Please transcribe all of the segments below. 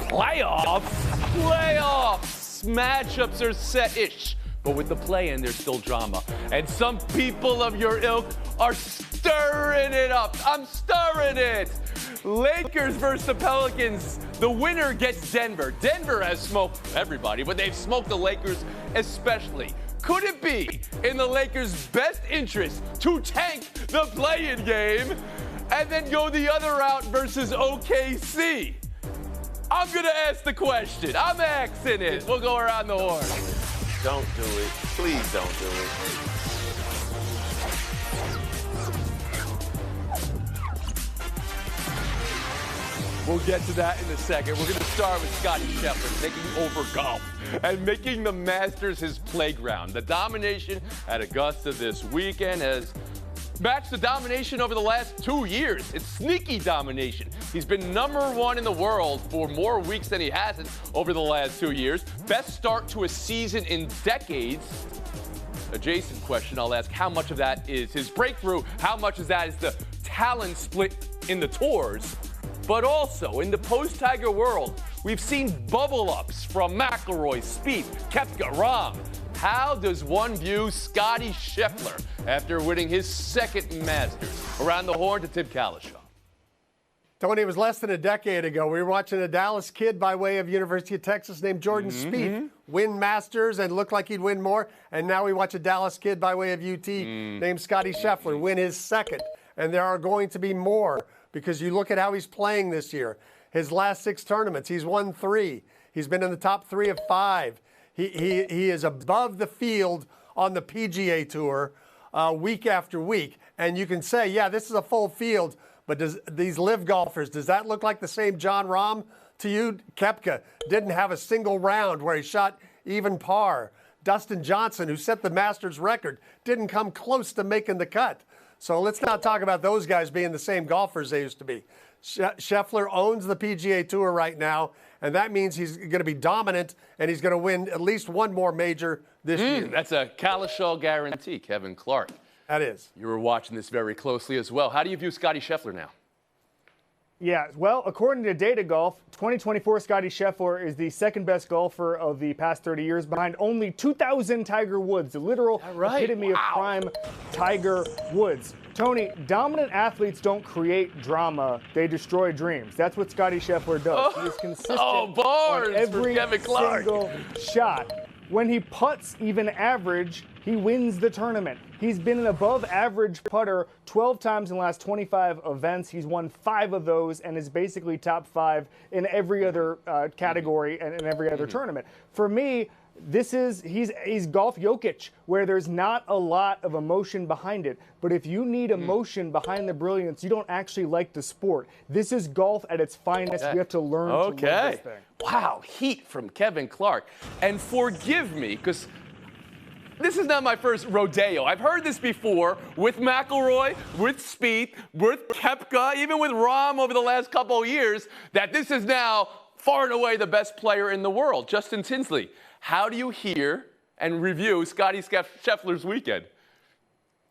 Playoffs! Matchups are set-ish, but with the play-in, there's still drama. And some people of your ilk are stirring it up. I'm stirring it! Lakers versus the Pelicans. The winner gets Denver. Denver has smoked everybody, but they've smoked the Lakers especially. Could it be in the Lakers' best interest to tank the play-in game and then go the other route versus OKC? I'm going to ask the question. I'm asking it. We'll go around the horn. Don't do it. Please don't do it. We'll get to that in a second. We're going to start with Scottie Scheffler taking over golf and making the Masters his playground. The domination at Augusta this weekend has matched the domination over the last 2 years. It's sneaky domination. He's been #1 in the world for more weeks than he hasn't over the last 2 years. Best start to a season in decades. Adjacent question I'll ask, how much of that is his breakthrough? How much of that is the talent split in the tours? But also, in the post-Tiger world, we've seen bubble-ups from McIlroy, Spieth, Koepka, Rahm. How does one view Scottie Scheffler after winning his second Masters? Around the horn to Tim Kalishaw. Tony, it was less than a decade ago. We were watching a Dallas kid by way of University of Texas named Jordan Spieth win Masters and look like he'd win more. And now we watch a Dallas kid by way of UT named Scottie Scheffler win his second. And there are going to be more because you look at how he's playing this year. His last 6 tournaments, he's won 3. He's been in the top 3 of 5. He is above the field on the PGA Tour week after week. And you can say, yeah, this is a full field. But these live golfers, does that look like the same Jon Rahm to you? Koepka didn't have a single round where he shot even par. Dustin Johnson, who set the Masters record, didn't come close to making the cut. So let's not talk about those guys being the same golfers they used to be. Scheffler owns the PGA Tour right now, and that means he's going to be dominant, and he's going to win at least one more major this year. That's a Kalishaw guarantee, Kevin Clark. That is. You were watching this very closely as well. How do you view Scottie Scheffler now? Yeah, well, according to Data Golf, 2024 Scottie Scheffler is the second best golfer of the past 30 years, behind only 2000 Tiger Woods, the literal epitome of prime Tiger Woods. Tony, dominant athletes don't create drama, they destroy dreams. That's what Scottie Scheffler does. He is consistent on every single shot. When he putts even average, he wins the tournament. He's been an above-average putter 12 times in the last 25 events. He's won 5 of those and is basically top 5 in every other category and in every other tournament. For me, he's golf Jokic, where there's not a lot of emotion behind it. But if you need emotion behind the brilliance, you don't actually like the sport. This is golf at its finest. You have to learn to love this thing. Wow, heat from Kevin Clark. And forgive me, because this is not my first rodeo. I've heard this before with McIlroy, with Spieth, with Koepka, even with Rahm over the last couple of years, that this is now far and away the best player in the world, Justin Tinsley. How do you hear and review Scottie Scheffler's weekend?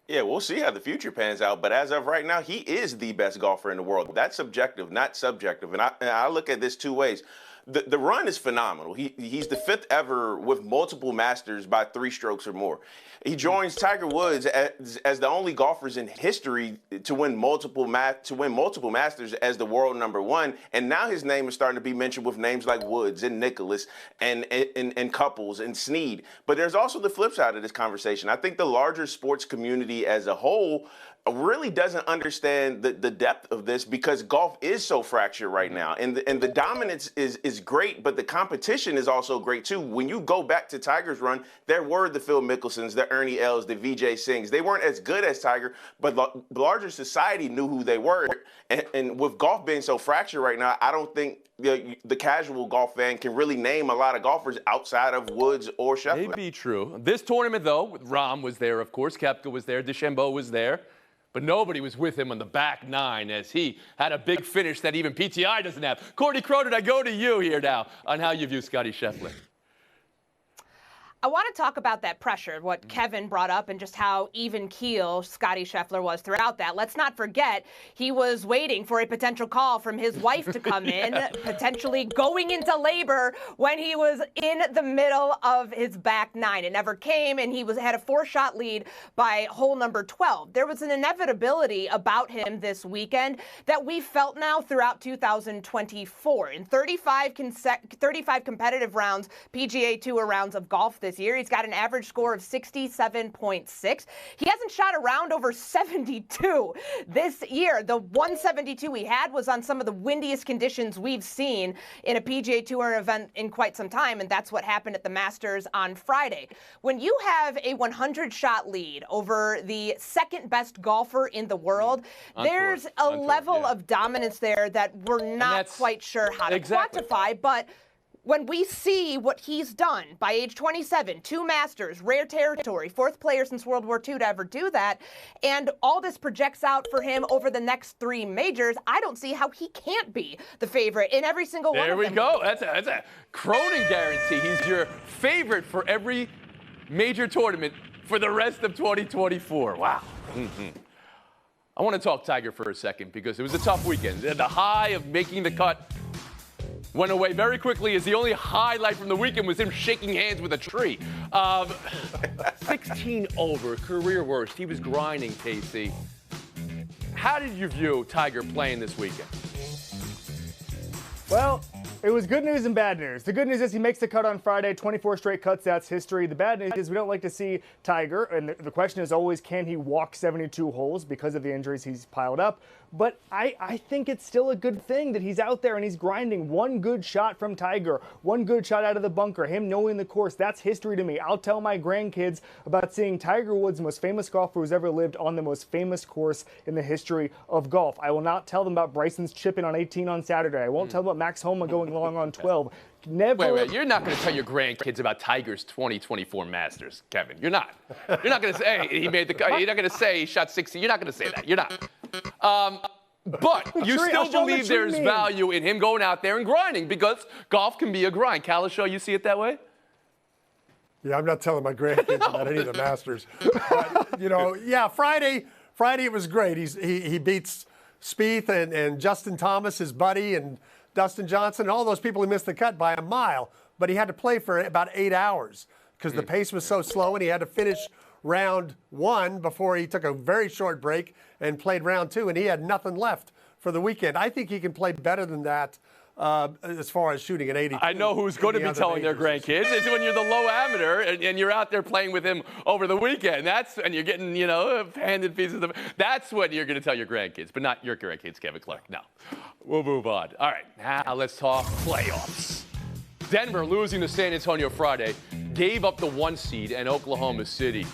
Yeah, we'll see how the future pans out. But as of right now, he is the best golfer in the world. That's subjective, not subjective. And I look at this 2 ways. The run is phenomenal. He's the 5th ever with multiple Masters by 3 strokes or more. He joins Tiger Woods as the only golfers in history to win multiple Masters as the world #1. And now his name is starting to be mentioned with names like Woods and Nicklaus and Couples and Snead. But there's also the flip side of this conversation. I think the larger sports community as a whole really doesn't understand the depth of this because golf is so fractured right now. And the dominance is great, but the competition is also great too. When you go back to Tiger's run, there were the Phil Mickelsons, the Ernie Els, the Vijay Singhs. They weren't as good as Tiger, but the larger society knew who they were. And with golf being so fractured right now, I don't think the casual golf fan can really name a lot of golfers outside of Woods or Scheffler. Maybe true. This tournament, though, Rahm was there, of course. Koepka was there. DeChambeau was there. But nobody was with him on the back 9 as he had a big finish that even PTI doesn't have. Courtney Cronin, I go to you here now on how you view Scottie Scheffler. I want to talk about that pressure, what Kevin brought up, and just how even keel Scottie Scheffler was throughout that. Let's not forget, he was waiting for a potential call from his wife to come in, potentially going into labor when he was in the middle of his back nine. It never came, and he had a 4-shot lead by hole number 12. There was an inevitability about him this weekend that we felt now throughout 2024. In 35 competitive rounds, PGA Tour rounds of golf this year, he's got an average score of 67.6. He hasn't shot a round over 72 this year. The 172 he had was on some of the windiest conditions we've seen in a PGA Tour event in quite some time, and that's what happened at the Masters on Friday. When you have a 100-shot lead over the second best golfer in the world, there's a level of dominance there that we're not quite sure how to quantify, but when we see what he's done by age 27, 2 Masters, rare territory, 4th player since World War II to ever do that, and all this projects out for him over the next 3 majors, I don't see how he can't be the favorite in every single one of them. There we go. That's a Cronin guarantee. He's your favorite for every major tournament for the rest of 2024. Wow. I want to talk Tiger for a second because it was a tough weekend. The high of making the cut went away very quickly as the only highlight from the weekend was him shaking hands with a tree. 16 over, career worst. He was grinding, Casey. How did you view Tiger playing this weekend? Well, it was good news and bad news. The good news is he makes the cut on Friday, 24 straight cuts, that's history. The bad news is we don't like to see Tiger, and the question is always, can he walk 72 holes because of the injuries he's piled up? But I think it's still a good thing that he's out there and he's grinding. One good shot from Tiger, one good shot out of the bunker, him knowing the course, that's history to me. I'll tell my grandkids about seeing Tiger Woods, the most famous golfer who's ever lived, on the most famous course in the history of golf. I will not tell them about Bryson's chipping on 18 on Saturday. I won't tell them about Max Homa going long on 12. Never. Wait, you're not going to tell your grandkids about Tiger's 2024 Masters, Kevin. You're not. You're not going to say he made the cut. You're not going to say he shot 60. You're not going to say that. You're not. But you still believe there's value in him going out there and grinding because golf can be a grind. Kalishaw, you see it that way? Yeah, I'm not telling my grandkids about any of the Masters. But, Friday it was great. He beats Spieth and Justin Thomas, his buddy, and Dustin Johnson, and all those people who missed the cut by a mile. But he had to play for about 8 hours because the pace was so slow, and he had to finish round 1 before he took a very short break and played round 2, and he had nothing left for the weekend. I think he can play better than that as far as shooting an 82. I know who's going to be telling their grandkids. It's when you're the low amateur and you're out there playing with him over the weekend. And you're getting, handed pieces of. That's what you're going to tell your grandkids, but not your grandkids, Kevin Clark. No. We'll move on. All right, now let's talk playoffs. Denver losing to San Antonio Friday gave up the 1 seed, and Oklahoma City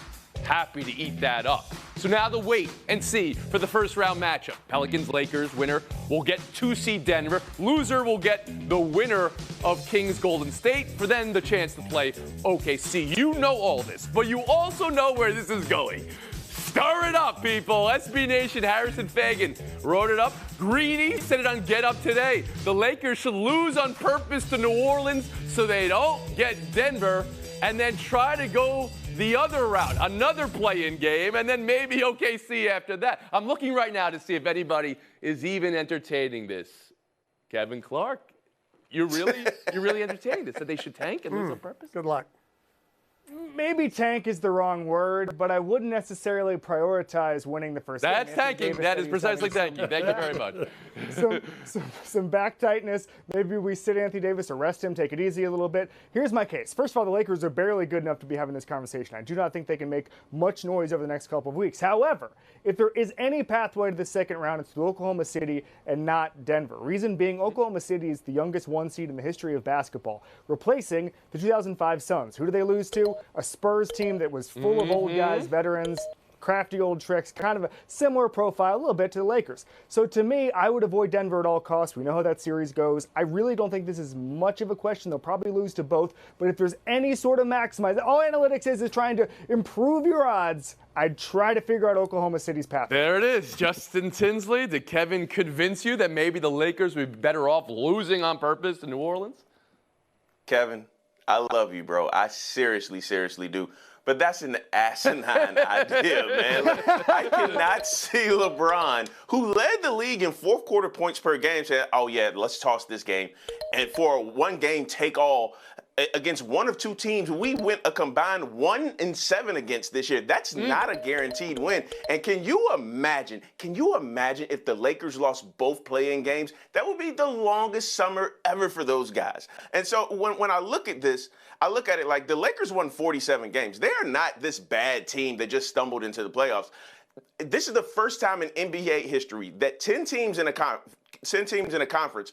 happy to eat that up. So now the wait and see for the first round matchup. Pelicans-Lakers winner will get 2 seed Denver. Loser will get the winner of Kings-Golden State for then the chance to play OKC. You know all this, but you also know where this is going. Stir it up, people. SB Nation, Harrison Fagan wrote it up. Greeny said it on Get Up today. The Lakers should lose on purpose to New Orleans so they don't get Denver and then try to go the other route, another play-in game, and then maybe OKC after that. I'm looking right now to see if anybody is even entertaining this. Kevin Clark, you're really entertaining this, that they should tank and lose on purpose? Good luck. Maybe tank is the wrong word, but I wouldn't necessarily prioritize winning the first game. That's tanking. That is precisely tanking. Thank you very much. some back tightness. Maybe we sit Anthony Davis, arrest him, take it easy a little bit. Here's my case. First of all, the Lakers are barely good enough to be having this conversation. I do not think they can make much noise over the next couple of weeks. However, if there is any pathway to the second round, it's to Oklahoma City and not Denver. Reason being, Oklahoma City is the youngest 1 seed in the history of basketball, replacing the 2005 Suns. Who do they lose to? A Spurs team that was full of old guys, veterans, crafty old tricks, kind of a similar profile a little bit to the Lakers. So to me, I would avoid Denver at all costs. We know how that series goes. I really don't think this is much of a question. They'll probably lose to both. But if there's any sort of maximize, all analytics is trying to improve your odds, I'd try to figure out Oklahoma City's path. There it is. Justin Tinsley, did Kevin convince you that maybe the Lakers would be better off losing on purpose to New Orleans? Kevin, I love you, bro. I seriously, seriously do. But that's an asinine idea, man. Like, I cannot see LeBron, who led the league in fourth quarter points per game, say, oh, yeah, let's toss this game. And for a one-game take-all against one of two teams, we went a combined 1-7 against this year. That's not a guaranteed win. And can you imagine if the Lakers lost both play-in games? That would be the longest summer ever for those guys. And so when I look at this, I look at it like the Lakers won 47 games. They are not this bad team that just stumbled into the playoffs. This is the first time in NBA history that 10 teams in a conference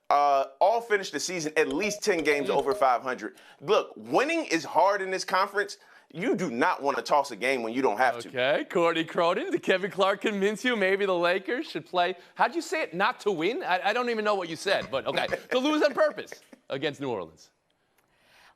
all finished the season at least 10 games over 500. Look, winning is hard in this conference. You do not want to toss a game when you don't have to. Okay, Courtney Cronin, did Kevin Clark convince you maybe the Lakers should play, how'd you say it, not to win? I don't even know what you said, but okay, to lose on purpose against New Orleans.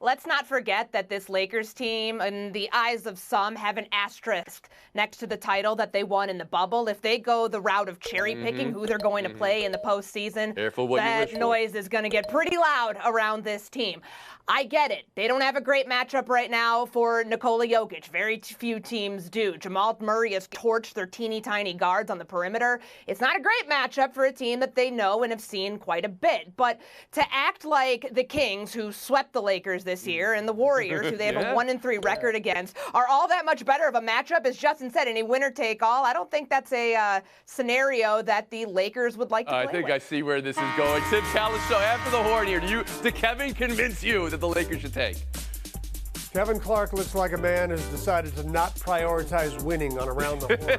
Let's not forget that this Lakers team, in the eyes of some, have an asterisk next to the title that they won in the bubble. If they go the route of cherry picking who they're going to play in the postseason, that noise is going to get pretty loud around this team. I get it. They don't have a great matchup right now for Nikola Jokic. Very few teams do. Jamal Murray has torched their teeny tiny guards on the perimeter. It's not a great matchup for a team that they know and have seen quite a bit. But to act like the Kings, who swept the Lakers this year, and the Warriors, who they have a 1-3 record against, are all that much better of a matchup, as Justin said, any winner take all. I don't think that's a scenario that the Lakers would like to play I think with. I see where this is going. Tim Calisto, after the horn here, did Kevin convince you that the Lakers should take? Kevin Clark looks like a man who's decided to not prioritize winning on Around the Horn.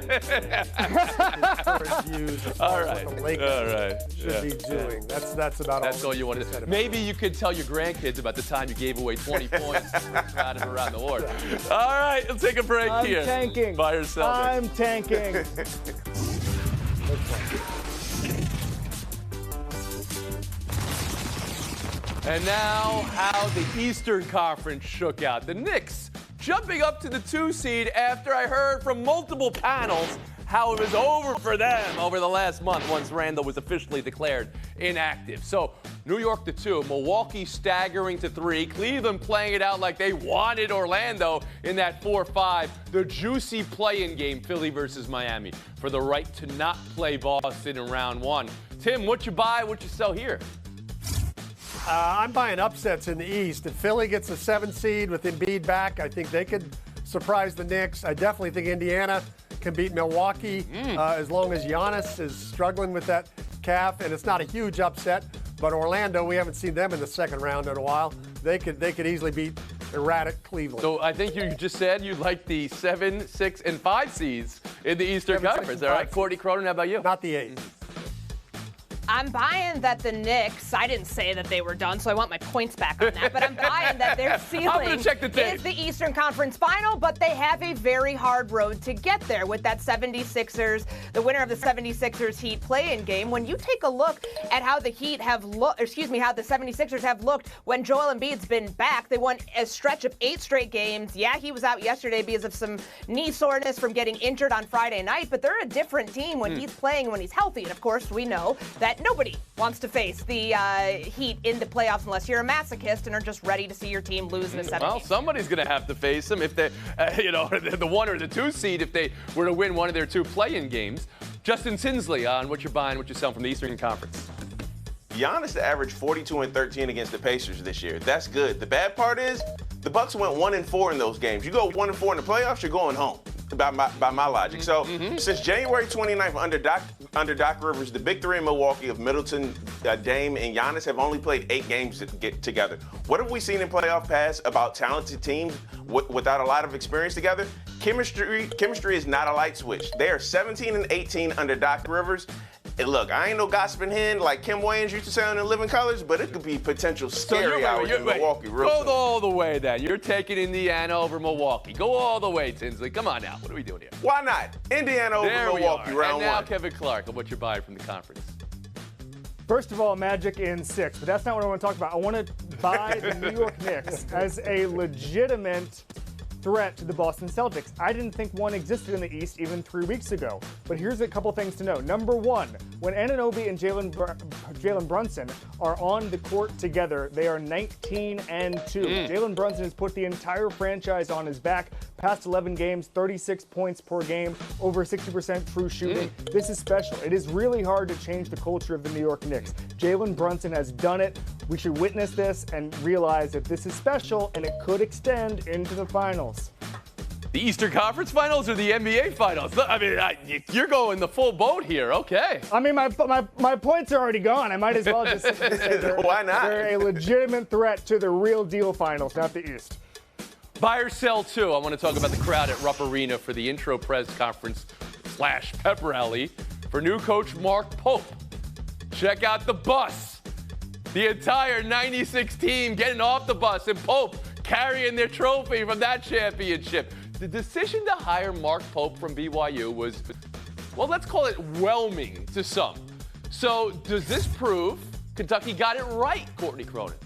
All right. What the Lakers should be doing. That's about That's all you wanted to say. Maybe you could tell your grandkids about the time you gave away 20 points out of Around the Horn. All right, let's take a break here. I'm tanking. Buy or sell. I'm tanking. And now, how the Eastern Conference shook out. The Knicks jumping up to the 2 seed after I heard from multiple panels how it was over for them over the last month once Randall was officially declared inactive. So, New York to 2, Milwaukee staggering to 3, Cleveland playing it out like they wanted Orlando in that 4-5. The juicy play-in game, Philly versus Miami, for the right to not play Boston in round 1. Tim, what you buy, what you sell here? I'm buying upsets in the East. If Philly gets a 7 seed with Embiid back, I think they could surprise the Knicks. I definitely think Indiana can beat Milwaukee as long as Giannis is struggling with that calf, and it's not a huge upset. But Orlando, we haven't seen them in the second round in a while. They could easily beat erratic Cleveland. So I think you just said you like the 7, 6, and 5 seeds in the Eastern 7, 6, Conference. and All right, 5 Courtney Cronin, how about you? Not the 8. I'm buying that the Knicks, I didn't say that they were done, so I want my points back on that, but I'm buying that their ceiling is the Eastern Conference Final, but they have a very hard road to get there with that 76ers, the winner of the 76ers Heat play-in game. When you take a look at how the Heat have looked, how the 76ers have looked when Joel Embiid's been back, they won a stretch of 8 straight games. Yeah, he was out yesterday because of some knee soreness from getting injured on Friday night, but they're a different team when he's playing, when he's healthy. And of course, we know that nobody wants to face the Heat in the playoffs unless you're a masochist and are just ready to see your team lose in a 7 Well, somebody's going to have to face them if they, the 1 or the 2 seed if they were to win one of their 2 play-in games. Justin Tinsley on what you're buying, what you're selling from the Eastern Conference. Giannis averaged 42 and 13 against the Pacers this year. That's good. The bad part is the Bucks went 1-4 in those games. You go 1-4 in the playoffs, you're going home. By my logic. So since January 29th under Doc Rivers, the big 3 in Milwaukee of Middleton, Dame, and Giannis have only played 8 games to get together. What have we seen in playoff pass about talented teams without a lot of experience together? Chemistry is not a light switch. They are 17 and 18 under Doc Rivers. And look, I ain't no gossiping hen like Kim Wayans used to sound in Living Colors, but it could be potential scary hours in Milwaukee real soon. Go all the way then. You're taking Indiana over Milwaukee. Go all the way, Tinsley. Come on now. What are we doing here? Why not? Indiana over Milwaukee, round 1. And now Kevin Clark on what you're buying from the conference. First of all, Magic in 6, but that's not what I want to talk about. I want to buy the New York Knicks as a legitimate threat to the Boston Celtics. I didn't think one existed in the East even 3 weeks ago. But here's a couple things to know. Number one, when Anunoby and Jalen Brunson are on the court together, they are 19-2. Jalen Brunson has put the entire franchise on his back. Past 11 games, 36 points per game, over 60% true shooting. This is special. It is really hard to change the culture of the New York Knicks. Jalen Brunson has done it. We should witness this and realize that this is special and it could extend into the finals. The Eastern Conference Finals or the NBA Finals? I mean, you're going the full boat here. Okay. I mean, my points are already gone. I might as well just say Why not? They're a legitimate threat to the real deal finals, not the East. Buy or sell, too. I want to talk about the crowd at Rupp Arena for the intro press conference / pep rally for new coach Mark Pope. Check out the bus. The entire 96 team getting off the bus and Pope carrying their trophy from that championship. The decision to hire Mark Pope from BYU was, well, let's call it whelming to some. So does this prove Kentucky got it right, Courtney Cronin?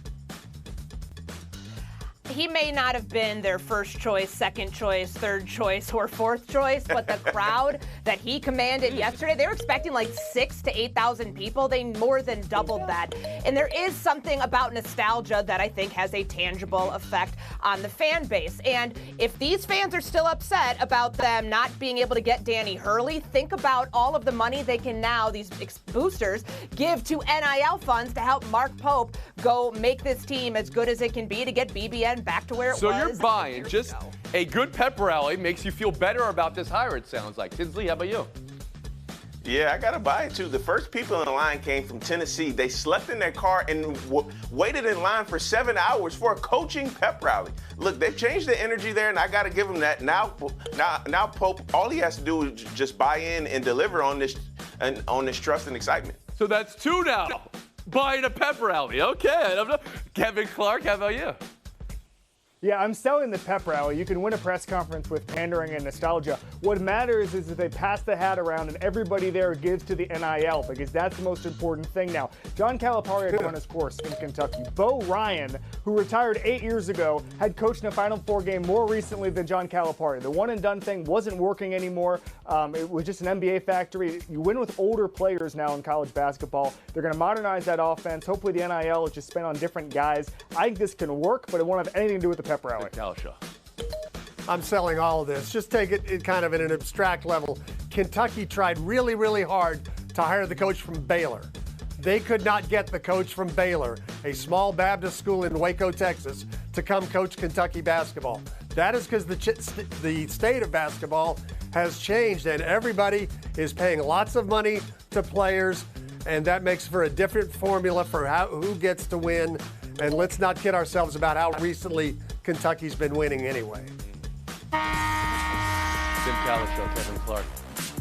He may not have been their first choice, second choice, third choice, or fourth choice, but the crowd that he commanded yesterday, they were expecting like 6,000 to 8,000 people. They more than doubled that. And there is something about nostalgia that I think has a tangible effect on the fan base. And if these fans are still upset about them not being able to get Danny Hurley, think about all of the money they can now, these boosters, give to NIL funds to help Mark Pope go make this team as good as it can be to get BBN back to where it was. So you're buying just a good pep rally makes you feel better about this hire, it sounds like. Tinsley, how about you? Yeah, I got to buy it, too. The first people in the line came from Tennessee. They slept in their car and waited in line for 7 hours for a coaching pep rally. Look, they've changed the energy there, and I got to give them that. Now Pope, all he has to do is just buy in and deliver on this trust and excitement. So that's two now. Buying a pep rally. Okay. I don't know. Kevin Clark, how about you? Yeah, I'm selling the pep rally. You can win a press conference with pandering and nostalgia. What matters is that they pass the hat around and everybody there gives to the NIL because that's the most important thing now. John Calipari had run his course in Kentucky. Bo Ryan, who retired 8 years ago, had coached in a Final Four game more recently than John Calipari. The one-and-done thing wasn't working anymore. It was just an NBA factory. You win with older players now in college basketball. They're going to modernize that offense. Hopefully the NIL is just spent on different guys. I think this can work, but it won't have anything to do with the pep rally. I'm selling all of this. Just take it kind of at an abstract level. Kentucky tried really, really hard to hire the coach from Baylor. They could not get the coach from Baylor, a small Baptist school in Waco, Texas, to come coach Kentucky basketball. That is because the state of basketball has changed, and everybody is paying lots of money to players, and that makes for a different formula for who gets to win. And let's not kid ourselves about how recently Kentucky's been winning anyway. Jim Calishow, Kevin Clark.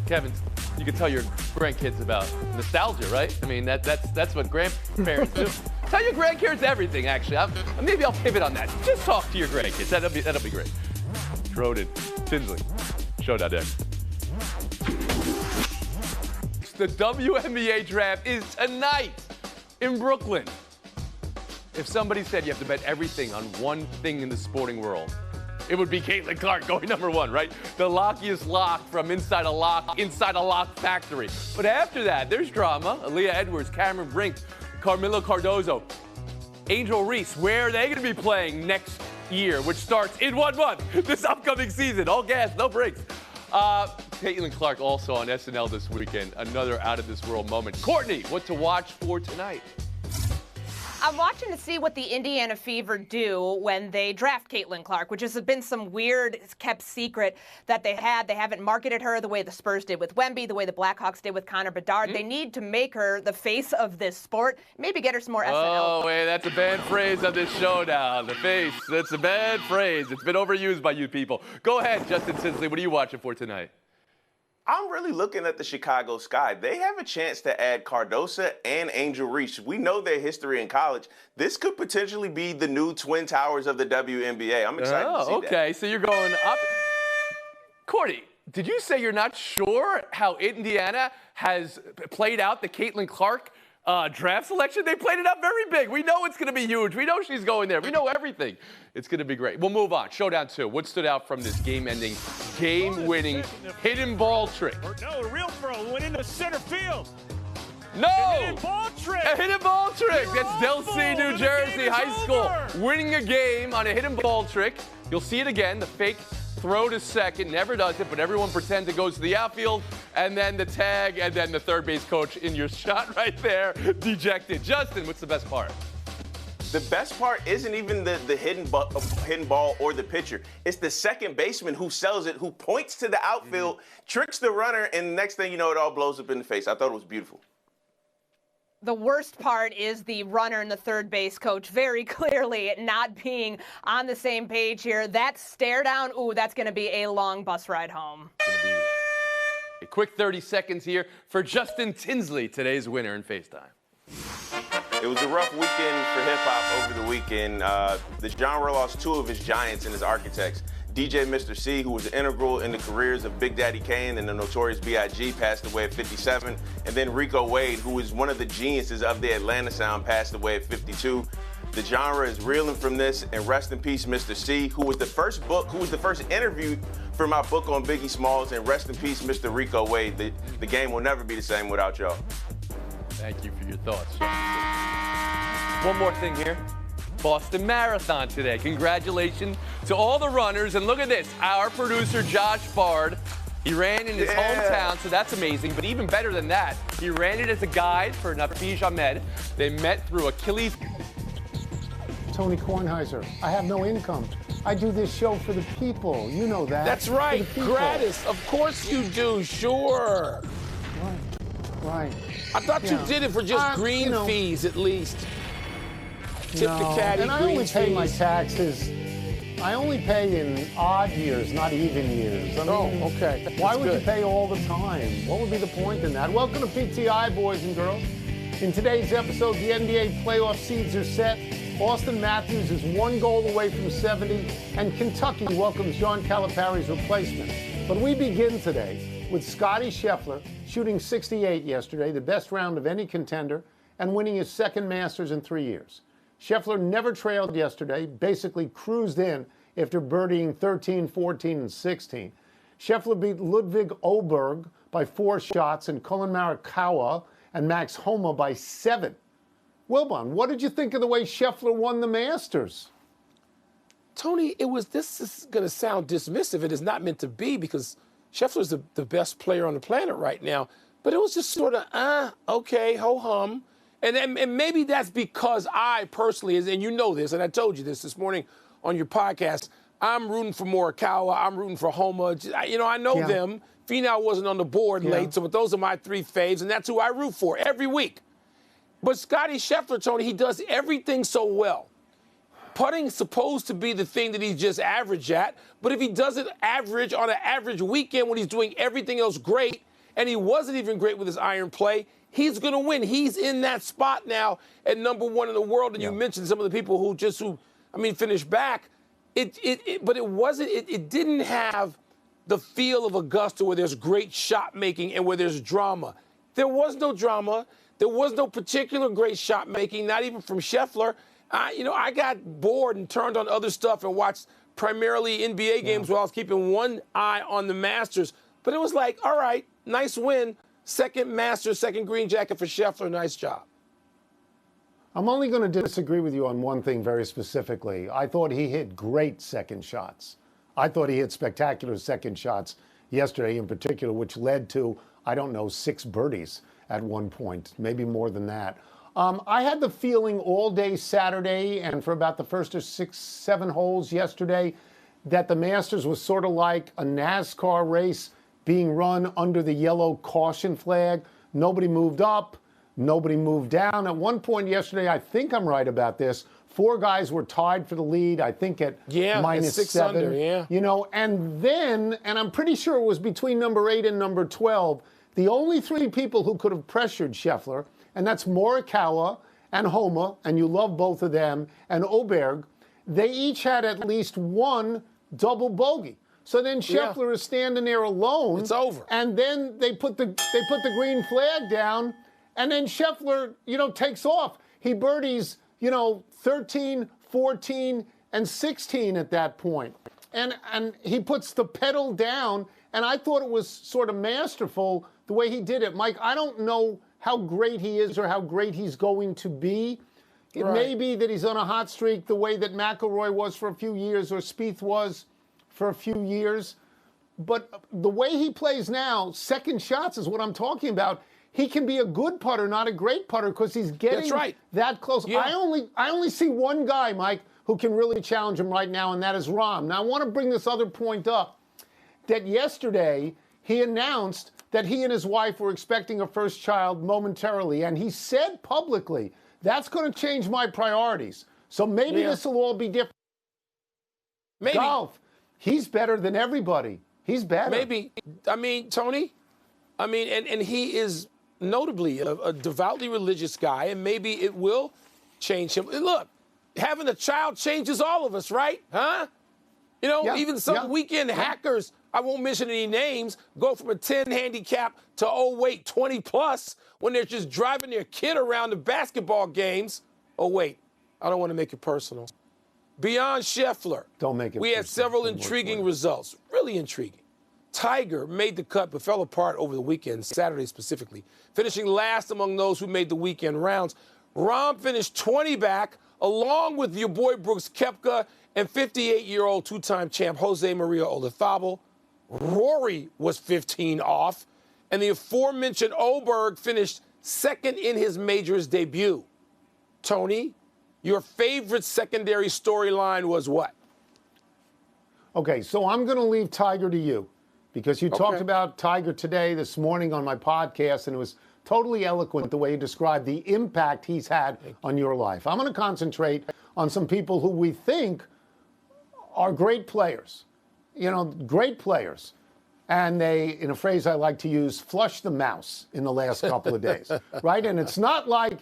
Kevin, you can tell your grandkids about nostalgia, right? I mean, that's what grandparents do. Tell your grandkids everything, actually. Maybe I'll pivot on that. Just talk to your grandkids. That'll be great. Cronin, Tinsley, Showdown next. The WNBA draft is tonight in Brooklyn. If somebody said you have to bet everything on one thing in the sporting world, it would be Caitlin Clark going number one, right? The lockiest lock from inside a lock factory. But after that, there's drama. Aaliyah Edwards, Cameron Brink, Carmelo Cardozo, Angel Reese. Where are they going to be playing next year, which starts in 1 month, this upcoming season? All gas, no breaks. Caitlin Clark also on SNL this weekend. Another out-of-this-world moment. Courtney, what to watch for tonight? I'm watching to see what the Indiana Fever do when they draft Caitlin Clark, which has been some weird, kept secret that they had. They haven't marketed her the way the Spurs did with Wemby, the way the Blackhawks did with Connor Bedard. They need to make her the face of this sport, maybe get her some more SNL. Oh, wait, that's a bad phrase on this show now. The face, that's a bad phrase. It's been overused by you people. Go ahead, Justin Tinsley. What are you watching for tonight? I'm really looking at the Chicago Sky. They have a chance to add Cardoso and Angel Reese. We know their history in college. This could potentially be the new Twin Towers of the WNBA. I'm excited to see that. Okay, so you're going up. Courtney, did you say you're not sure how Indiana has played out the Caitlin Clark draft selection, they played it up very big. We know it's going to be huge. We know she's going there. We know everything. It's going to be great. We'll move on. Showdown 2. What stood out from this game-ending, game-winning hidden ball trick? No, a real throw went into center field. No! A hidden ball trick. A hidden ball trick. That's You're Delsea, awful. New The Jersey game is High School. over. Winning a game on a hidden ball trick. You'll see it again. The fake throw to second. Never does it, but everyone pretends it goes to the outfield. And then the tag, and then the third base coach in your shot right there. Dejected. Justin, what's the best part? The best part isn't even the hidden ball or the pitcher. It's the second baseman who sells it, who points to the outfield, tricks the runner, and next thing you know, it all blows up in the face. I thought it was beautiful. The worst part is the runner and the third base coach very clearly not being on the same page here. That stare down, ooh, that's going to be a long bus ride home. It's going to be a quick 30 seconds here for Justin Tinsley, today's winner in FaceTime. It was a rough weekend for hip-hop over the weekend. The genre lost 2 of his giants and his architects. DJ Mr. C, who was integral in the careers of Big Daddy Kane and the Notorious B.I.G., passed away at 57. And then Rico Wade, who was one of the geniuses of the Atlanta sound, passed away at 52. The genre is reeling from this, and rest in peace, Mr. C, who was the first interview for my book on Biggie Smalls, and rest in peace, Mr. Rico Wade. The game will never be the same without y'all. Thank you for your thoughts, Justin. One more thing here. Boston Marathon today. Congratulations to all the runners. And look at this. Our producer, Josh Bard, he ran in his hometown, so that's amazing. But even better than that, he ran it as a guide for Nafij Ahmed. They met through Achilles. Tony Kornheiser. I have no income. I do this show for the people. You know that. That's right. Gratis. Of course you do. Sure. Right. I thought you did it for just green fees at least. Tip the caddy, and I only pay my taxes. I only pay in odd years, not even years. I mean, okay. Why would you pay all the time? What would be the point in that? Welcome to PTI, boys and girls. In today's episode, the NBA playoff seeds are set. Austin Matthews is 1 goal away from 70, and Kentucky welcomes John Calipari's replacement. But we begin today with Scottie Scheffler shooting 68 yesterday, the best round of any contender, and winning his second Masters in 3 years. Scheffler never trailed yesterday, basically cruised in after birdieing 13, 14, and 16. Scheffler beat Ludwig Oberg by 4 shots and Colin Morikawa and Max Homa by 7. Wilbon, what did you think of the way Scheffler won the Masters? Tony, this is going to sound dismissive. It is not meant to be because Scheffler's the best player on the planet right now. But it was just sort of, okay, ho-hum. And maybe that's because I personally, and you know this, and I told you this morning on your podcast, I'm rooting for Morikawa, I'm rooting for Homa. I know them. Finau wasn't on the board late, so but those are my 3 faves, and that's who I root for every week. But Scottie Scheffler, Tony, he does everything so well. Putting's supposed to be the thing that he's just average at, but if he does it average on an average weekend when he's doing everything else great, and he wasn't even great with his iron play, he's going to win. He's in that spot now at number 1 in the world. And you mentioned some of the people who finished back. But it didn't have the feel of Augusta where there's great shot making and where there's drama. There was no drama. There was no particular great shot making, not even from Scheffler. I got bored and turned on other stuff and watched primarily NBA games while I was keeping one eye on the Masters. But it was like, all right, nice win. Second Masters, second green jacket for Scheffler. Nice job. I'm only going to disagree with you on one thing very specifically. I thought he hit great second shots. I thought he hit spectacular second shots yesterday in particular, which led to, 6 birdies at one point, maybe more than that. I had the feeling all day Saturday and for about the first 6, 7 holes yesterday that the Masters was sort of like a NASCAR race being run under the yellow caution flag. Nobody moved up. Nobody moved down. At one point yesterday, I think I'm right about this, 4 guys were tied for the lead, I think at minus 6 7. under, And then, and I'm pretty sure it was between number 8 and number 12, the only 3 people who could have pressured Scheffler, and that's Morikawa and Homa, and you love both of them, and Oberg, they each had at least 1 double bogey. So then Scheffler is standing there alone. It's over. And then they put the green flag down, And then Scheffler, takes off. He birdies, 13, 14, and 16 at that point. And he puts the pedal down, and I thought it was sort of masterful the way he did it. Mike, I don't know how great he is or how great he's going to be. It may be that he's on a hot streak the way that McIlroy was for a few years or Spieth was for a few years. But the way he plays now, second shots is what I'm talking about. He can be a good putter, not a great putter, because he's getting that close. Yeah. I only see one guy, Mike, who can really challenge him right now, and that is Rahm. Now, I want to bring this other point up, that yesterday he announced that he and his wife were expecting a first child momentarily, and he said publicly, that's going to change my priorities. So maybe this will all be different. Maybe. Golf, he's better than everybody. He's better. Maybe. I mean, Tony, and he is notably a devoutly religious guy, and maybe it will change him. And look, having a child changes all of us, right? Huh? Even some weekend hackers, I won't mention any names, go from a 10 handicap to, 20 plus when they're just driving their kid around the basketball games. Oh, wait, I don't want to make it personal. Beyond Scheffler, don't make it we had several intriguing results, really intriguing. Tiger made the cut but fell apart over the weekend, Saturday specifically, finishing last among those who made the weekend rounds. Rahm finished 20 back, along with your boy Brooks Koepka and 58-year-old two-time champ Jose Maria Olazabal. Rory was 15 off, and the aforementioned Oberg finished second in his majors debut. Tony, your favorite secondary storyline was what? Okay, so I'm going to leave Tiger to you because you talked about Tiger today, this morning on my podcast, and it was totally eloquent the way you described the impact he's had on your life. I'm going to concentrate on some people who we think are great players, great players. And they, in a phrase I like to use, flushed the mouse in the last couple of days, right? And it's not like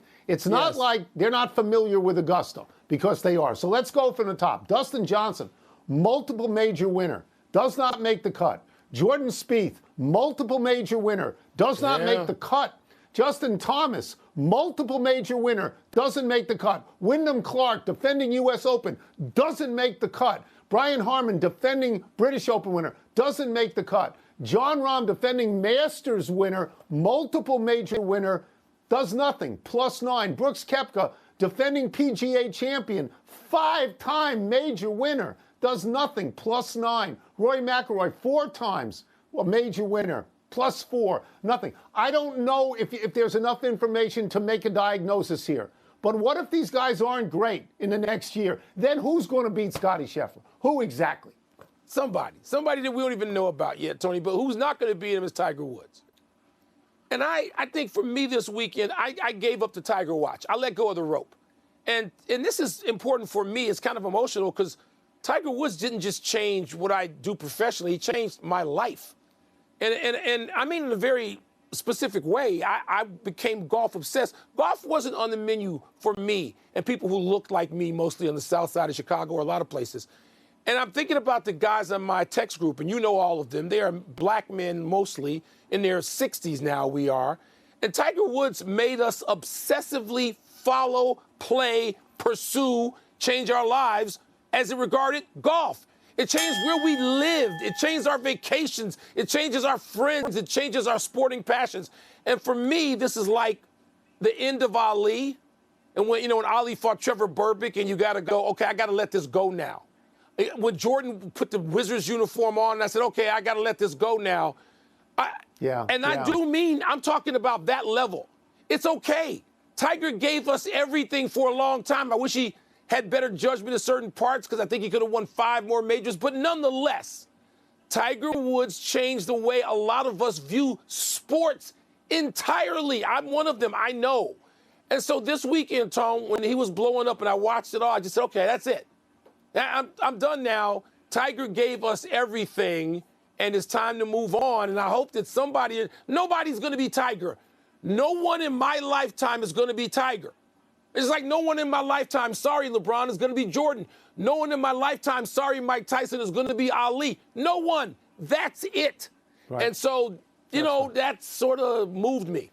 they're not familiar with Augusta, because they are. So let's go from the top. Dustin Johnson, multiple major winner, does not make the cut. Jordan Spieth, multiple major winner, does not make the cut. Justin Thomas, multiple major winner, doesn't make the cut. Wyndham Clark, defending U.S. Open, doesn't make the cut. Brian Harman, defending British Open winner, doesn't make the cut. Jon Rahm, defending Masters winner, multiple major winner, does nothing, +9. Brooks Koepka, defending PGA champion, 5-time major winner, does nothing, +9. Rory McIlroy, 4 times a major winner, +4, nothing. I don't know if there's enough information to make a diagnosis here. But what if these guys aren't great in the next year? Then who's going to beat Scottie Scheffler? Who exactly? Somebody that we don't even know about yet, Tony, but who's not going to beat him is Tiger Woods. And I think for me this weekend, I gave up the Tiger watch. I let go of the rope. And this is important for me. It's kind of emotional because Tiger Woods didn't just change what I do professionally. He changed my life. And I mean in a very specific way. I became golf obsessed. Golf wasn't on the menu for me and people who looked like me, mostly on the south side of Chicago or a lot of places. And I'm thinking about the guys on my text group, and you know all of them. They are black men mostly, in their 60s now we are. And Tiger Woods made us obsessively follow, play, pursue, change our lives as it regarded golf. It changed where we lived. It changed our vacations. It changes our friends. It changes our sporting passions. And for me, this is like the end of Ali. And when Ali fought Trevor Burbick and you got to go, okay, I got to let this go now. When Jordan put the Wizards uniform on, I said, okay, I got to let this go now. I do mean, I'm talking about that level. It's okay. Tiger gave us everything for a long time. I wish he had better judgment in certain parts because I think he could have won 5 more majors. But nonetheless, Tiger Woods changed the way a lot of us view sports entirely. I'm one of them, I know. And so this weekend, Tom, when he was blowing up and I watched it all, I just said, okay, that's it. I'm done now. Tiger gave us everything, and it's time to move on. And I hope that nobody's going to be Tiger. No one in my lifetime is going to be Tiger. It's like no one in my lifetime, sorry, LeBron, is going to be Jordan. No one in my lifetime, sorry, Mike Tyson, is going to be Ali. No one. That's it. Right. And so, that sort of moved me.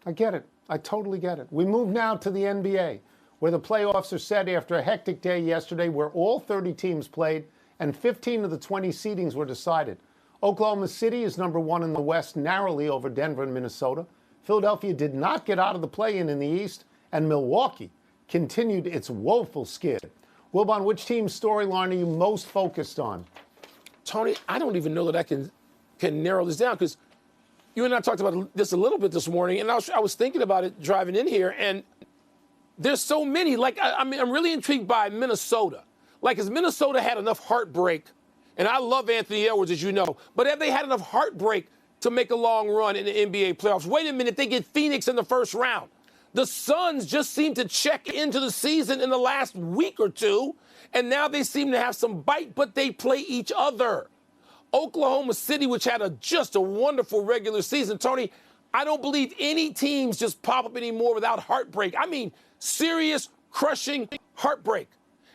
I get it. I totally get it. We move now to the NBA, where the playoffs are set after a hectic day yesterday where all 30 teams played and 15 of the 20 seedings were decided. Oklahoma City is number 1 in the West, narrowly over Denver and Minnesota. Philadelphia did not get out of the play-in in the East, and Milwaukee continued its woeful skid. Wilbon, which team's storyline are you most focused on? Tony, I don't even know that I can narrow this down, because you and I talked about this a little bit this morning, and I was thinking about it driving in here, and there's so many. Like, I'm really intrigued by Minnesota. Like, has Minnesota had enough heartbreak? And I love Anthony Edwards, as you know, but have they had enough heartbreak to make a long run in the NBA playoffs? Wait a minute, they get Phoenix in the first round. The Suns just seemed to check into the season in the last week or two, and now they seem to have some bite, but they play each other. Oklahoma City, which had just a wonderful regular season, Tony, I don't believe any teams just pop up anymore without heartbreak. I mean, serious, crushing heartbreak.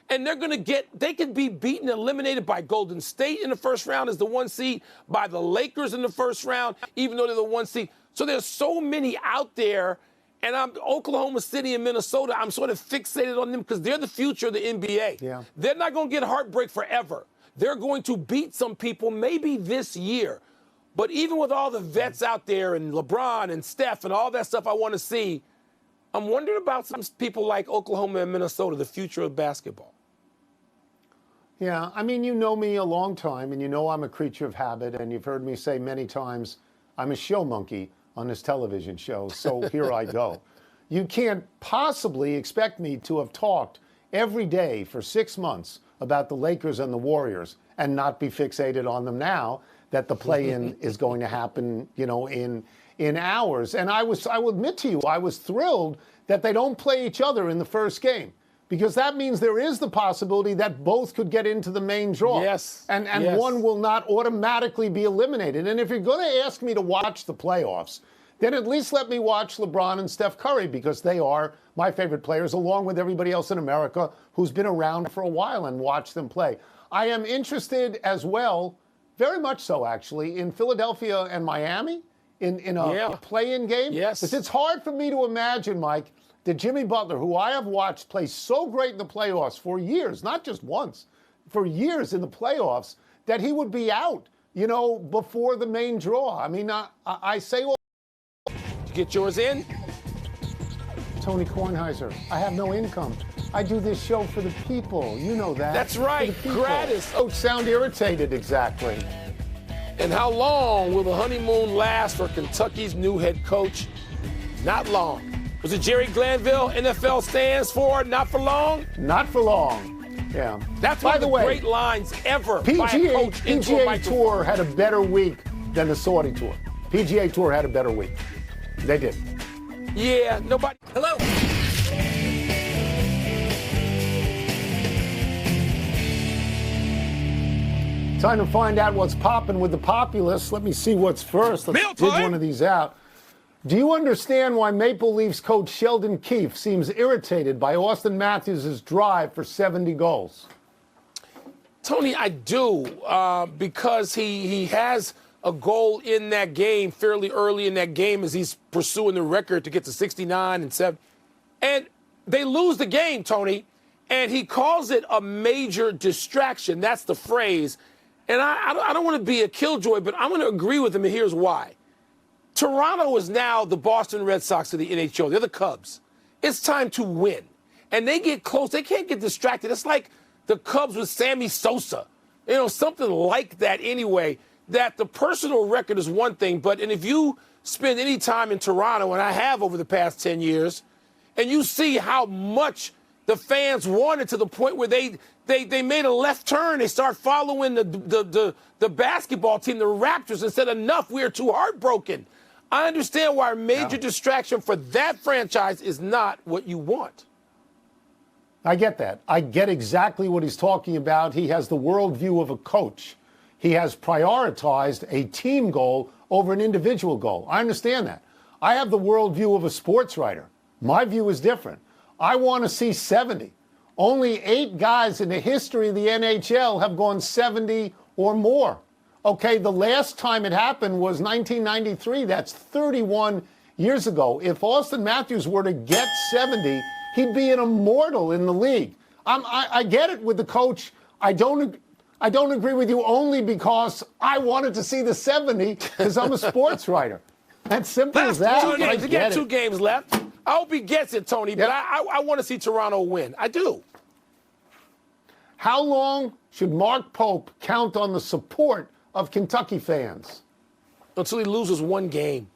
And they could be beaten, eliminated by Golden State in the first round as the 1 seed, by the Lakers in the first round, even though they're the 1 seed. So there's so many out there, and Oklahoma City and Minnesota, I'm sort of fixated on them because they're the future of the NBA. Yeah. They're not going to get heartbreak forever. They're going to beat some people maybe this year. But even with all the vets out there and LeBron and Steph and all that stuff I want to see, I'm wondering about some people like Oklahoma and Minnesota, the future of basketball. Yeah, I mean, you know me a long time, and you know I'm a creature of habit, and you've heard me say many times I'm a show monkey on this television show, so here I go. You can't possibly expect me to have talked every day for 6 months about the Lakers and the Warriors and not be fixated on them now that the play-in is going to happen, you know, in hours. And I will admit to you, I was thrilled that they don't play each other in the first game, because that means there is the possibility that both could get into the main draw. Yes. And yes. One will not automatically be eliminated. And if you're going to ask me to watch the playoffs, then at least let me watch LeBron and Steph Curry, because they are my favorite players, along with everybody else in America who's been around for a while, and watch them play. I am interested as well, very much so actually, in Philadelphia and Miami in a play-in game. Yes. Because it's hard for me to imagine, Mike, that Jimmy Butler, who I have watched play so great in the playoffs for years, not just once, for years in the playoffs, that he would be out, you know, before the main draw. I mean, I say all. Did you get yours in? Tony Kornheiser, I have no income. I do this show for the people. You know that. That's right. Gratis. Oh, sound irritated, exactly. And how long will the honeymoon last for Kentucky's new head coach? Not long. Was it Jerry Glanville? NFL stands for not for long? Not for long. Yeah. That's By one of the the way, great lines ever by a coach into a PGA microphone. Tour had a better week than the Saudi Tour. PGA Tour had a better week. They did. Yeah, nobody. Hello. Time to find out what's popping with the populace. Let me see what's first. Let's dig one of these out. Do you understand why Maple Leafs coach Sheldon Keefe seems irritated by Austin Matthews' drive for 70 goals? Tony, I do, because he has a goal in that game fairly early in that game as he's pursuing the record to get to 69 and 7. And they lose the game, Tony, and he calls it a major distraction. That's the phrase. And I don't want to be a killjoy, but I'm going to agree with him, and here's why. Toronto is now the Boston Red Sox of the NHL. They're the Cubs. It's time to win. And they get close. They can't get distracted. It's like the Cubs with Sammy Sosa. You know, something like that anyway, that the personal record is one thing, and if you spend any time in Toronto, and I have over the past 10 years, and you see how much the fans wanted to the point where they made a left turn. They start following the basketball team, the Raptors, and said, enough, we are too heartbroken. I understand why a major distraction for that franchise is not what you want. I get that. I get exactly what he's talking about. He has the worldview of a coach. He has prioritized a team goal over an individual goal. I understand that. I have the worldview of a sports writer. My view is different. I want to see 70. Only 8 guys in the history of the NHL have gone 70 or more. Okay, the last time it happened was 1993. That's 31 years ago. If Austin Matthews were to get 70, he'd be an immortal in the league. I get it with the coach. I don't agree with you only because I wanted to see the 70 because I'm a sports writer. That's simple as that. He got 2 games left. I hope he gets it, Tony, but I want to see Toronto win. I do. How long should Mark Pope count on the support of Kentucky fans? Until he loses 1 game.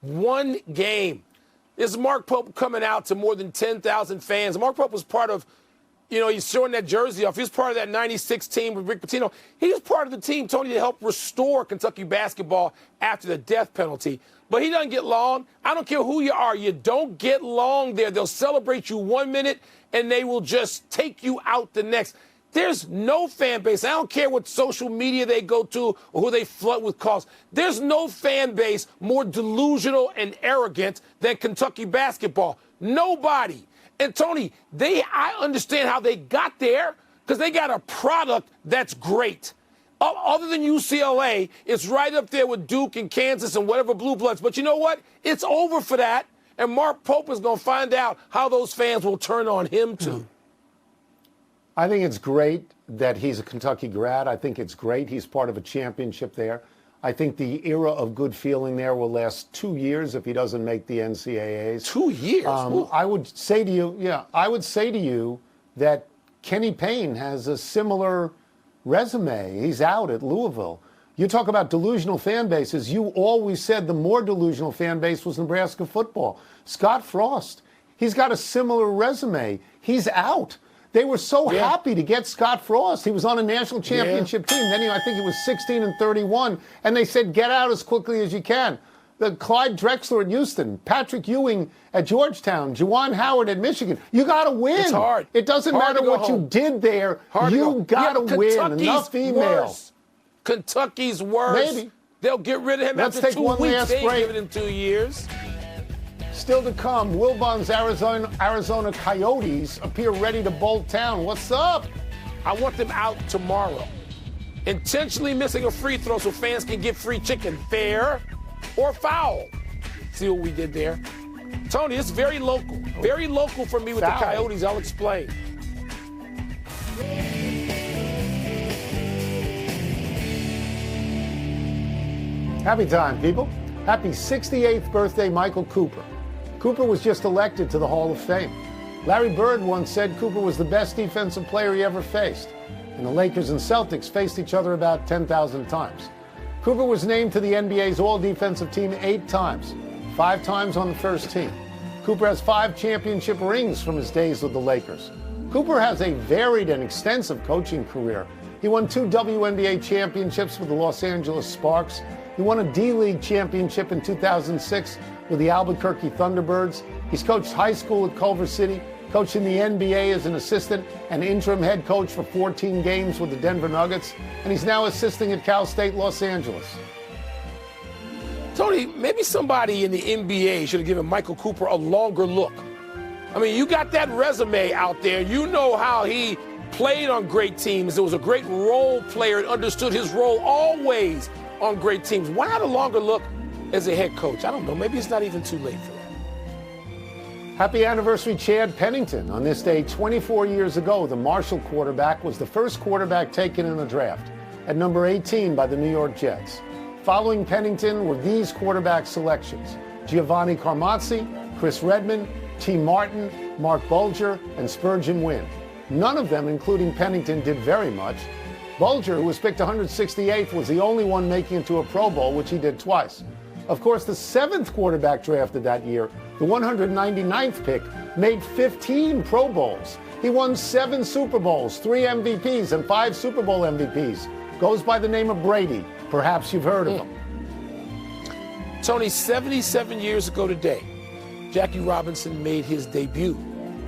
1 game. Is Mark Pope coming out to more than 10,000 fans? Mark Pope was part of, he's showing that jersey off. He was part of that 96 team with Rick Pitino. He was part of the team, Tony, to help restore Kentucky basketball after the death penalty. But he doesn't get long. I don't care who you are. You don't get long there. They'll celebrate you 1 minute, and they will just take you out the next. There's no fan base. I don't care what social media they go to or who they flood with calls. There's no fan base more delusional and arrogant than Kentucky basketball. Nobody. And, Tony, I understand how they got there because they got a product that's great. Other than UCLA, it's right up there with Duke and Kansas and whatever Blue Bloods. But you know what? It's over for that. And Mark Pope is going to find out how those fans will turn on him, too. I think it's great that he's a Kentucky grad. I think it's great he's part of a championship there. I think the era of good feeling there will last 2 years if he doesn't make the NCAAs. 2 years? I would say to you, that Kenny Payne has a similar resume. He's out at Louisville. You talk about delusional fan bases. You always said the more delusional fan base was Nebraska football. Scott Frost, he's got a similar resume. He's out. They were so happy to get Scott Frost. He was on a national championship team. Then I think he was 16-31, and they said, get out as quickly as you can. The Clyde Drexler at Houston, Patrick Ewing at Georgetown, Juwan Howard at Michigan. You got to win. It's hard. It doesn't matter what you did there. You got to win. Enough emails. Kentucky's worse. Maybe. They'll get rid of him Let's after take 2 one weeks. last They ain't break. give it in 2 years. Still to come, Wilbon's Arizona Coyotes appear ready to bolt town. What's up? I want them out tomorrow. Intentionally missing a free throw so fans can get free chicken. Fair or foul? See what we did there? Tony, it's very local. Very local for me with the Coyotes. I'll explain. Happy time, people. Happy 68th birthday, Michael Cooper. Cooper was just elected to the Hall of Fame. Larry Bird once said Cooper was the best defensive player he ever faced. And the Lakers and Celtics faced each other about 10,000 times. Cooper was named to the NBA's all-defensive team 8 times, 5 times on the first team. Cooper has 5 championship rings from his days with the Lakers. Cooper has a varied and extensive coaching career. He won 2 WNBA championships with the Los Angeles Sparks. He won a D-League championship in 2006 with the Albuquerque Thunderbirds. He's coached high school at Culver City, coached in the NBA as an assistant and interim head coach for 14 games with the Denver Nuggets, and he's now assisting at Cal State Los Angeles. Tony, maybe somebody in the NBA should have given Michael Cooper a longer look. I mean, you got that resume out there. You know how he played on great teams. It was a great role player and understood his role always on great teams. Why not a longer look as a head coach? I don't know. Maybe it's not even too late for that. Happy anniversary, Chad Pennington. On this day, 24 years ago, the Marshall quarterback was the first quarterback taken in the draft at number 18 by the New York Jets. Following Pennington were these quarterback selections: Giovanni Carmazzi, Chris Redman, T. Martin, Mark Bulger, and Spurgeon Wynn. None of them, including Pennington, did very much. Bulger, who was picked 168th, was the only one making it to a Pro Bowl, which he did twice. Of course, the 7th quarterback drafted that year, the 199th pick, made 15 Pro Bowls. He won 7 Super Bowls, 3 MVPs, and 5 Super Bowl MVPs. Goes by the name of Brady. Perhaps you've heard of him. Tony, 77 years ago today, Jackie Robinson made his debut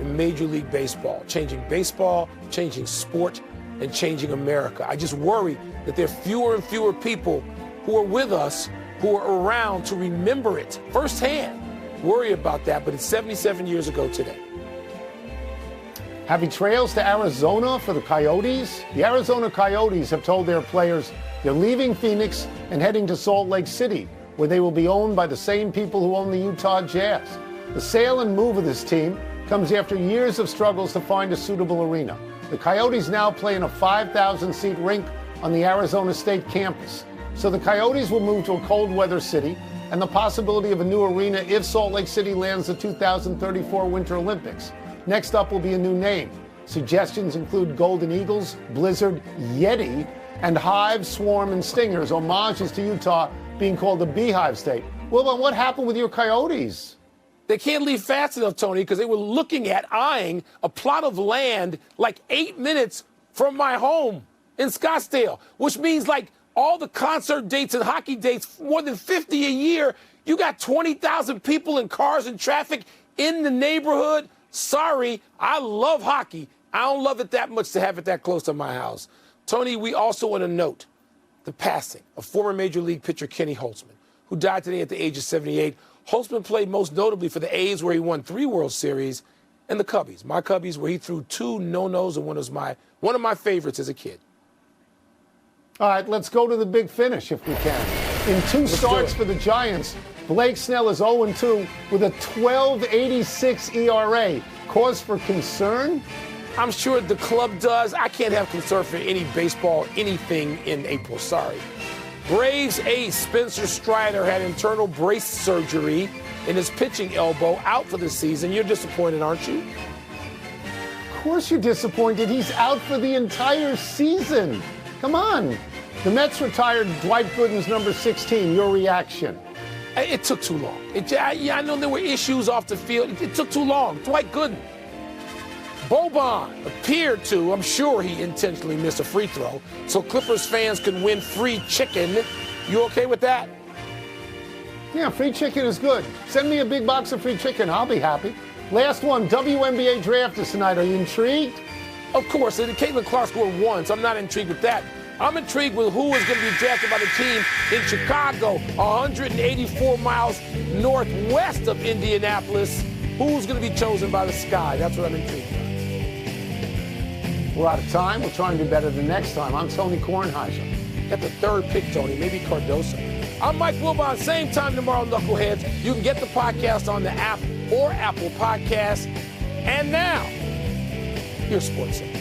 in Major League Baseball, changing sport, and changing America. I just worry that there are fewer and fewer people who are with us, who are around to remember it firsthand. Worry about that, but it's 77 years ago today. Happy trails to Arizona for the Coyotes. The Arizona Coyotes have told their players they're leaving Phoenix and heading to Salt Lake City, where they will be owned by the same people who own the Utah Jazz. The sale and move of this team comes after years of struggles to find a suitable arena. The Coyotes now play in a 5,000-seat rink on the Arizona State campus. So the Coyotes will move to a cold weather city, and the possibility of a new arena if Salt Lake City lands the 2034 Winter Olympics. Next up will be a new name. Suggestions include Golden Eagles, Blizzard, Yeti, and Hive, Swarm, and Stingers, homages to Utah being called the Beehive State. Well, then what happened with your Coyotes? They can't leave fast enough, Tony, because they were eyeing a plot of land like 8 minutes from my home in Scottsdale, which means like all the concert dates and hockey dates, more than 50 a year. You got 20,000 people in cars and traffic in the neighborhood. Sorry, I love hockey. I don't love it that much to have it that close to my house. Tony, we also want to note the passing of former Major League pitcher Kenny Holtzman, who died today at the age of 78. Holtzman played most notably for the A's, where he won 3 World Series, and the Cubbies, my Cubbies, where he threw 2 no-nos and one of my favorites as a kid. All right, let's go to the big finish if we can. In 2 starts for the Giants, Blake Snell is 0-2 with a 12.86 ERA. Cause for concern? I'm sure the club does. I can't have concern for any baseball, anything in April. Sorry. Braves ace Spencer Strider had internal brace surgery in his pitching elbow, out for the season. You're disappointed, aren't you? Of course you're disappointed. He's out for the entire season. Come on. The Mets retired Dwight Gooden's number 16. Your reaction? It took too long. I know there were issues off the field. It took too long. Dwight Gooden. Boban appeared to, I'm sure he intentionally missed a free throw, so Clippers fans can win free chicken. You okay with that? Yeah, free chicken is good. Send me a big box of free chicken. I'll be happy. Last one, WNBA draft is tonight. Are you intrigued? Of course. Caitlin Clark scored once. I'm not intrigued with that. I'm intrigued with who is going to be drafted by the team in Chicago, 184 miles northwest of Indianapolis. Who's going to be chosen by the Sky? That's what I'm intrigued about. We're out of time. We'll try and do better the next time. I'm Tony Kornheiser. Get the 3rd pick, Tony. Maybe Cardoso. I'm Mike Wilbon. Same time tomorrow, Knuckleheads. You can get the podcast on the app or Apple Podcasts. And now, here's Sports Center.